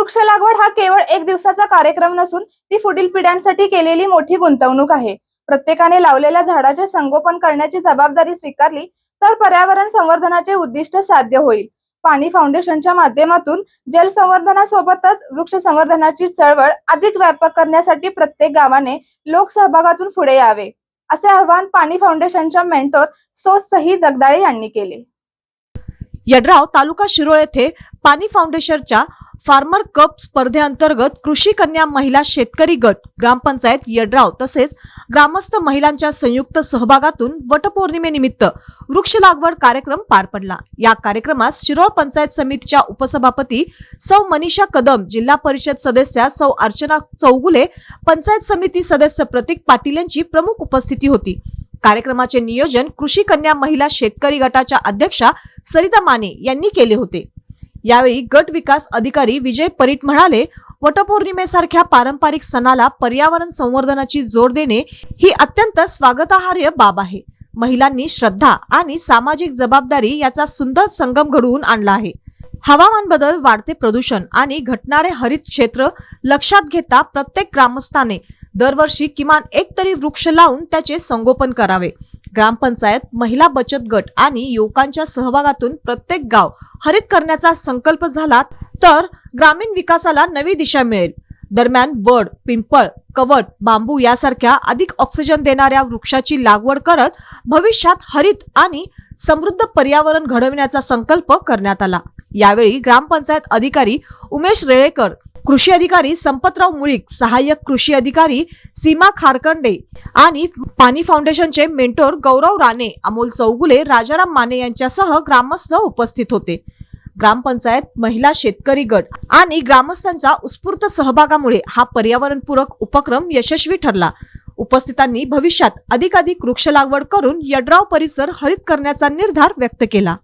वृक्ष लागवड हा केवळ एक दिवसाचा कार्यक्रम नसून ती पुढील पिढ्यांसाठी केलेली मोठी गुंतवणूक आहे। प्रत्येकाने लावलेल्या झाडाचे संगोपन करण्याची जबाबदारी स्वीकारली तर पर्यावरण संवर्धनाचे उद्दिष्ट साध्य होईल। पाणी फाउंडेशनच्या माध्यमातून जल संवर्धनासोबतच वृक्ष संवर्धनाची चळवळ अधिक व्यापक करण्यासाठी प्रत्येक गावाने लोकसहभागातून पुढे यावे, असे आवाहन पाणी फाउंडेशनच्या मेंटोर सही जगदाळे यांनी केले। यड्राव तालुका शिरोळ येथे पाणी फाउंडेशनच्या फार्मर कप स्पर्धेअंतर्गत कृषी कन्या महिला शेतकरी गट, ग्रामपंचायत यड्राव तसेच ग्रामस्थ महिलांच्या संयुक्त सहभागातून वटपौर्णिमेनिमित्त वृक्ष लागवड कार्यक्रम पार पडला। या कार्यक्रमास शिरोळ पंचायत समितीच्या उपसभापती सौ मनीषा कदम, जिल्हा परिषद सदस्या सौ अर्चना चौगुले, पंचायत समिती सदस्य प्रतीक पाटील यांची प्रमुख उपस्थिती होती। कार्यक्रमाचे नियोजन कृषी कन्या महिला शेतकरी गटाच्या अध्यक्षा सरिता माने यांनी केले होते। यावेळी गट विकास अधिकारी विजय परीट म्हणाले, वटपौर्णिमेसारख्या पारंपरिक सणाला पर्यावरण संवर्धनाची जोड देणे ही अत्यंत स्वागतार्ह बाब आहे। महिलांनी श्रद्धा आणि सामाजिक जबाबदारी याचा सुंदर संगम घडवून आणला आहे। हवामान बदल, वाढते प्रदूषण आणि घटणारे हरित क्षेत्र लक्षात घेता प्रत्येक ग्रामस्थाने दरवर्षी किमान एक तरी वृक्ष लावून त्याचे संगोपन करावे। ग्रामपंचायत, महिला बचत गट आणि युवकांच्या सहभागातून प्रत्येक गाव हरित करण्याचा संकल्प झाला तर ग्रामीण विकासाला नवी दिशा मिळेल। दरम्यान वड, पिंपळ, कवट, बांबू यासारख्या अधिक ऑक्सिजन देणाऱ्या वृक्षाची लागवड करत भविष्यात हरित आणि समृद्ध पर्यावरण घडविण्याचा संकल्प करण्यात आला। यावेळी ग्रामपंचायत अधिकारी उमेश रेळेकर, कृषी अधिकारी संपतराव मुळीक, सहाय्यक कृषी अधिकारी सीमा खारकंडे आणि पाणी फाउंडेशनचे मेंटोर गौरव राणे, अमोल चौगुले, राजाराम माने यांच्यासह ग्रामस्थ उपस्थित होते। ग्रामपंचायत, महिला शेतकरी गट आणि ग्रामस्थांच्या उत्स्फूर्त सहभागामुळे हा पर्यावरणपूरक उपक्रम यशस्वी ठरला। उपस्थितांनी भविष्यात अधिकाधिक वृक्ष लागवड करून यड्राव परिसर हरित करण्याचा निर्धार व्यक्त केला।